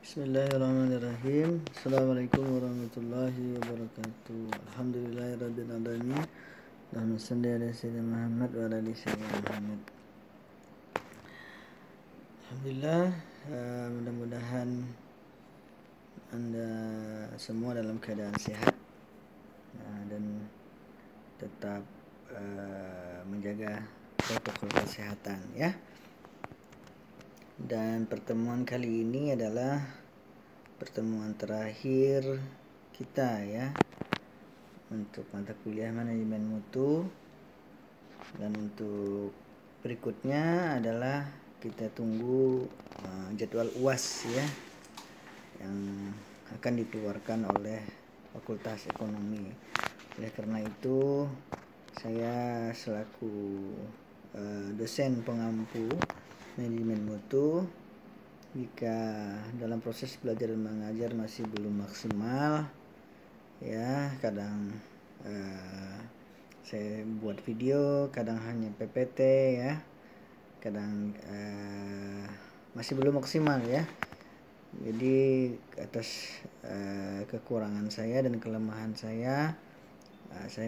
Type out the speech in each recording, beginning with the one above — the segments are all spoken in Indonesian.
Bismillahirrahmanirrahim. Assalamualaikum warahmatullahi wabarakatuh. Alhamdulillahirabbil alamin. Allahumma shalli ala sayyidina Muhammad wa ala ali sayyidina Muhammad. Alhamdulillah, mudah-mudahan Anda semua dalam keadaan sehat dan tetap menjaga protokol kesehatan ya. Dan pertemuan kali ini adalah pertemuan terakhir kita ya untuk mata kuliah manajemen mutu, dan untuk berikutnya adalah kita tunggu jadwal UAS ya yang akan dikeluarkan oleh Fakultas Ekonomi. Oleh karena itu saya selaku dosen pengampu manajemen mutu, jika dalam proses belajar dan mengajar masih belum maksimal ya, kadang saya buat video, kadang hanya PPT ya, kadang masih belum maksimal ya. Jadi atas kekurangan saya dan kelemahan saya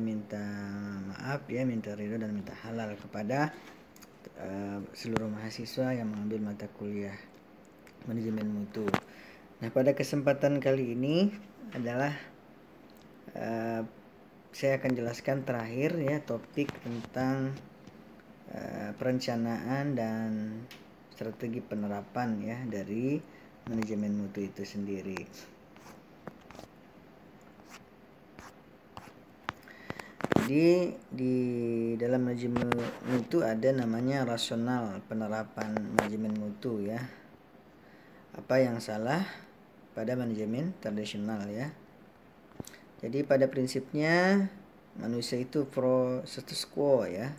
minta maaf ya, minta ridho dan minta halal kepada seluruh mahasiswa yang mengambil mata kuliah manajemen mutu. Nah, pada kesempatan kali ini adalah saya akan jelaskan terakhir ya topik tentang perencanaan dan strategi penerapan ya dari manajemen mutu itu sendiri. Jadi di dalam manajemen mutu ada namanya rasional penerapan manajemen mutu ya. Apa yang salah pada manajemen tradisional ya? Jadi pada prinsipnya manusia itu pro status quo ya.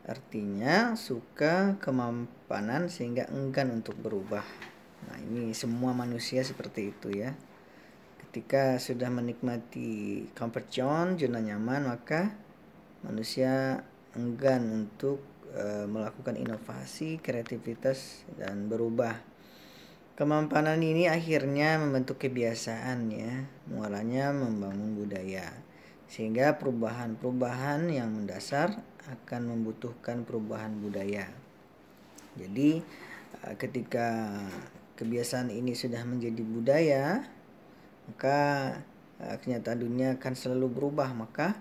Artinya suka kemampanan sehingga enggan untuk berubah. Nah, ini semua manusia seperti itu ya. Ketika sudah menikmati comfort zone, zona nyaman, maka manusia enggan untuk melakukan inovasi, kreativitas, dan berubah. Kemampanan ini akhirnya membentuk kebiasaan ya, muaranya membangun budaya. Sehingga perubahan-perubahan yang mendasar akan membutuhkan perubahan budaya. Jadi ketika kebiasaan ini sudah menjadi budaya, maka kenyataan dunia akan selalu berubah. Maka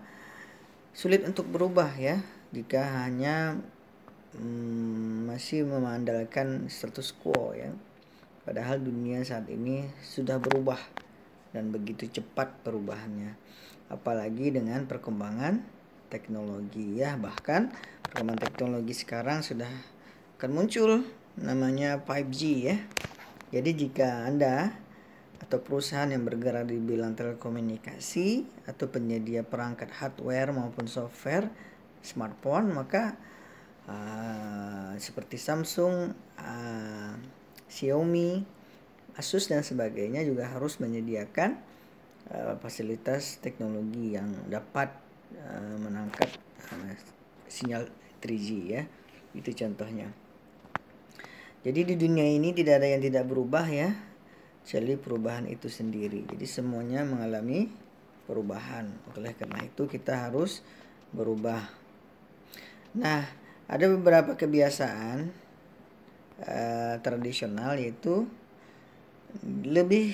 sulit untuk berubah ya jika hanya masih mengandalkan status quo ya. Padahal dunia saat ini sudah berubah dan begitu cepat perubahannya. Apalagi dengan perkembangan teknologi ya, bahkan perkembangan teknologi sekarang sudah akan muncul namanya 5G ya. Jadi jika Anda atau perusahaan yang bergerak di bidang telekomunikasi atau penyedia perangkat hardware maupun software smartphone, maka seperti Samsung, Xiaomi, Asus dan sebagainya juga harus menyediakan fasilitas teknologi yang dapat menangkap sinyal 3G ya. Itu contohnya. Jadi di dunia ini tidak ada yang tidak berubah ya, kecuali perubahan itu sendiri. Jadi semuanya mengalami perubahan. Oleh karena itu kita harus berubah. Nah, ada beberapa kebiasaan tradisional, yaitu lebih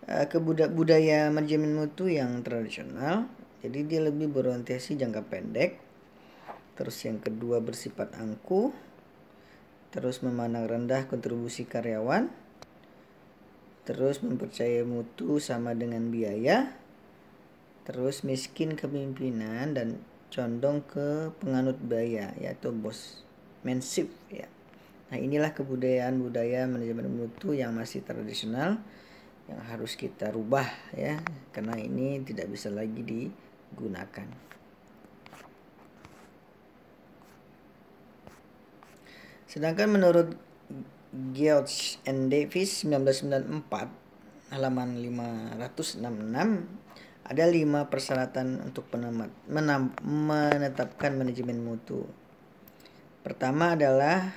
ke budaya manajemen mutu yang tradisional. Jadi dia lebih berorientasi jangka pendek. Terus yang kedua bersifat angkuh. Terus memandang rendah kontribusi karyawan. Terus mempercayai mutu sama dengan biaya. Terus miskin kepemimpinan dan condong ke penganut biaya, yaitu bosmanship ya. Nah, inilah kebudayaan budaya manajemen mutu yang masih tradisional yang harus kita rubah ya, karena ini tidak bisa lagi digunakan. Sedangkan menurut George and Davis 1994 halaman 566 ada 5 persyaratan untuk menetapkan manajemen mutu. Pertama adalah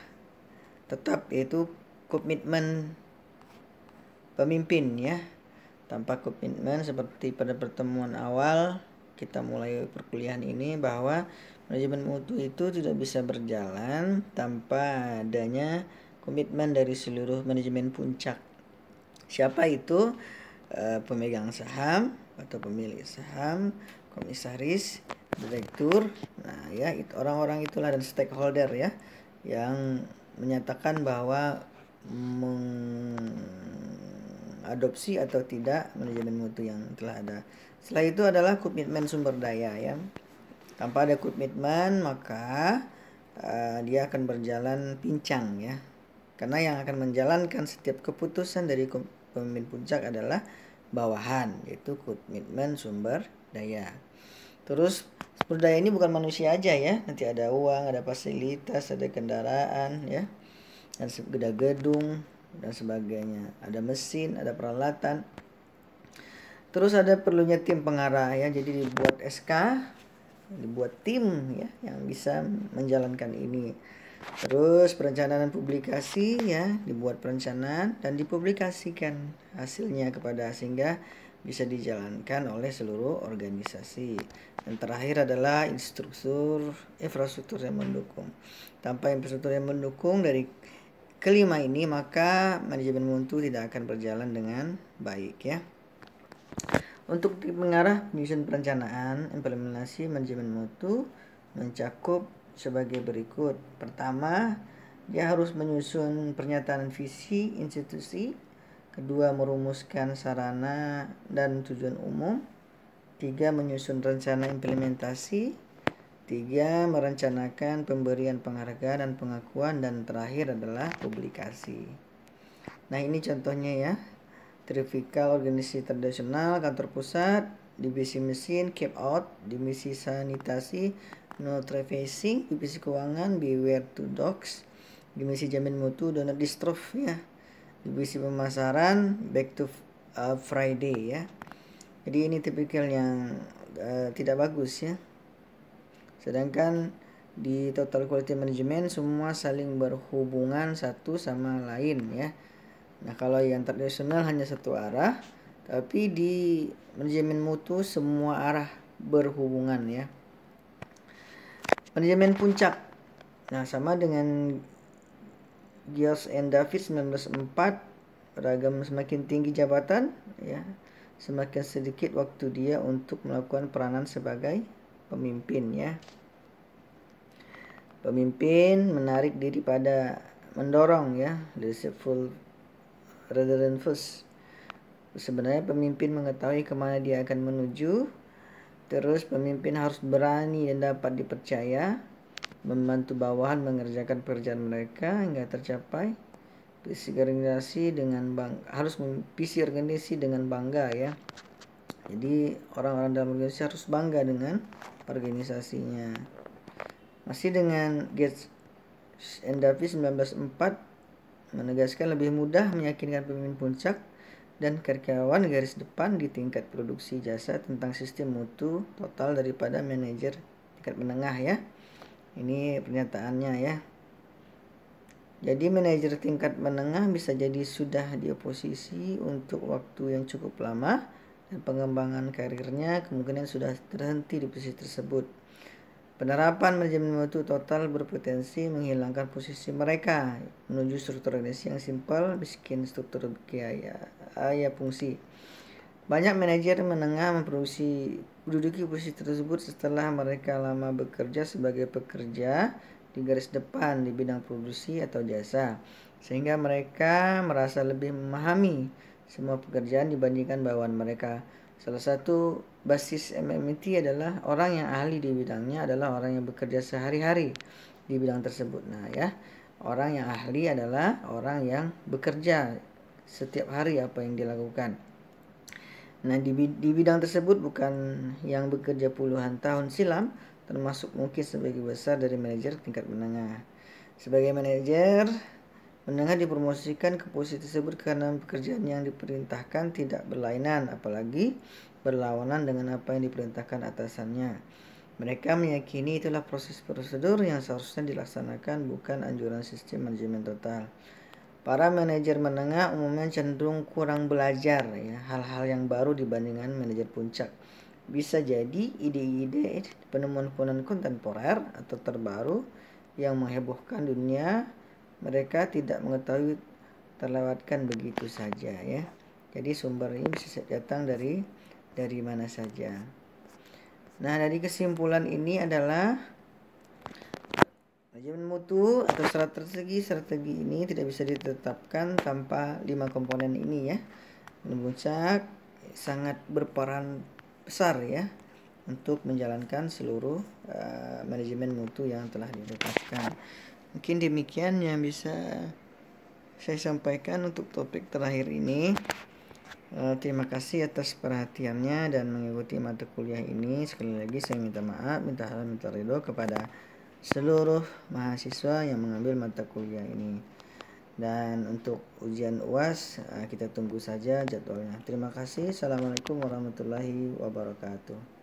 tetap, yaitu komitmen pemimpin ya. Tanpa komitmen seperti pada pertemuan awal kita mulai perkuliahan ini, bahwa manajemen mutu itu tidak bisa berjalan tanpa adanya komitmen dari seluruh manajemen puncak. Siapa itu? Pemegang saham atau pemilik saham, komisaris, direktur. Nah ya, itu orang-orang itulah, dan stakeholder ya, yang menyatakan bahwa mengadopsi atau tidak manajemen mutu yang telah ada. Setelah itu adalah komitmen sumber daya ya. Tanpa ada komitmen maka dia akan berjalan pincang ya. Karena yang akan menjalankan setiap keputusan dari pemimpin puncak adalah bawahan, yaitu komitmen sumber daya. Terus sumber daya ini bukan manusia aja ya, nanti ada uang, ada fasilitas, ada kendaraan ya, dan ada gedung dan sebagainya, ada mesin, ada peralatan. Terus ada perlunya tim pengarah ya, jadi dibuat SK, dibuat tim ya yang bisa menjalankan ini. Terus perencanaan dan publikasi ya, dibuat perencanaan dan dipublikasikan hasilnya sehingga bisa dijalankan oleh seluruh organisasi. Dan terakhir adalah infrastruktur yang mendukung. Tanpa infrastruktur yang mendukung dari kelima ini, maka manajemen mutu tidak akan berjalan dengan baik ya. Untuk tim pengarah penyusun perencanaan implementasi manajemen mutu mencakup sebagai berikut. Pertama, dia harus menyusun pernyataan visi institusi. Kedua, merumuskan sarana dan tujuan umum. 3, menyusun rencana implementasi. 3, merencanakan pemberian penghargaan dan pengakuan. Dan terakhir adalah publikasi. Nah ini contohnya ya. Trifika organisasi tradisional, kantor pusat, divisi mesin, cap out, divisi sanitasi, no trafficking, divisi keuangan, beware to dogs, divisi jamin mutu, donat distro ya, divisi pemasaran, back to Friday ya. Jadi ini tipikal yang tidak bagus ya. Sedangkan di total quality management semua saling berhubungan satu sama lain ya. Nah kalau yang tradisional hanya satu arah, tapi di manajemen mutu semua arah berhubungan ya. Manajemen puncak. Nah sama dengan Giles and David 1904, beragam semakin tinggi jabatan ya, semakin sedikit waktu dia untuk melakukan peranan sebagai pemimpin ya. Pemimpin menarik diri pada mendorong ya, leadershipful rather than first. Sebenarnya pemimpin mengetahui kemana dia akan menuju. Terus pemimpin harus berani dan dapat dipercaya, membantu bawahan mengerjakan pekerjaan mereka hingga tercapai. Visi organisasi dengan harus visi organisasi dengan bangga ya. Jadi orang-orang dalam organisasi harus bangga dengan organisasinya. Masih dengan Gates and Davis 1904 menegaskan lebih mudah meyakinkan pemimpin puncak dan karyawan garis depan di tingkat produksi jasa tentang sistem mutu total daripada manajer tingkat menengah ya. Ini pernyataannya ya. Jadi manajer tingkat menengah bisa jadi sudah di oposisi untuk waktu yang cukup lama dan pengembangan karirnya kemungkinan sudah terhenti di posisi tersebut. Penerapan manajemen mutu total berpotensi menghilangkan posisi mereka menuju struktur organisasi yang simpel, miskin struktur biaya fungsi. Banyak manajer menengah menduduki posisi tersebut setelah mereka lama bekerja sebagai pekerja di garis depan di bidang produksi atau jasa, sehingga mereka merasa lebih memahami semua pekerjaan dibandingkan bawahan mereka. Salah satu basis MMT adalah orang yang ahli di bidangnya adalah orang yang bekerja sehari-hari di bidang tersebut. Nah ya, orang yang ahli adalah orang yang bekerja setiap hari apa yang dilakukan. Nah di bidang tersebut, bukan yang bekerja puluhan tahun silam, termasuk mungkin sebagai besar dari manajer tingkat menengah. Sebagai manajer menengah dipromosikan ke posisi tersebut karena pekerjaan yang diperintahkan tidak berlainan, apalagi berlawanan dengan apa yang diperintahkan atasannya. Mereka meyakini itulah proses prosedur yang seharusnya dilaksanakan, bukan anjuran sistem manajemen total. Para manajer menengah umumnya cenderung kurang belajar ya hal-hal yang baru dibandingkan manajer puncak. Bisa jadi ide-ide penemuan-penemuan kontemporer atau terbaru yang menghebohkan dunia mereka tidak mengetahui terlewatkan begitu saja ya. Jadi sumber ini bisa datang dari mana saja. Nah, dari kesimpulan ini adalah manajemen mutu atau strategi ini tidak bisa ditetapkan tanpa 5 komponen ini ya. Puncak sangat berperan besar ya untuk menjalankan seluruh manajemen mutu yang telah ditetapkan. Mungkin demikian yang bisa saya sampaikan untuk topik terakhir ini. Terima kasih atas perhatiannya dan mengikuti mata kuliah ini. Sekali lagi saya minta maaf, minta ridho kepada seluruh mahasiswa yang mengambil mata kuliah ini. Dan untuk ujian UAS kita tunggu saja jadwalnya. Terima kasih. Assalamualaikum warahmatullahi wabarakatuh.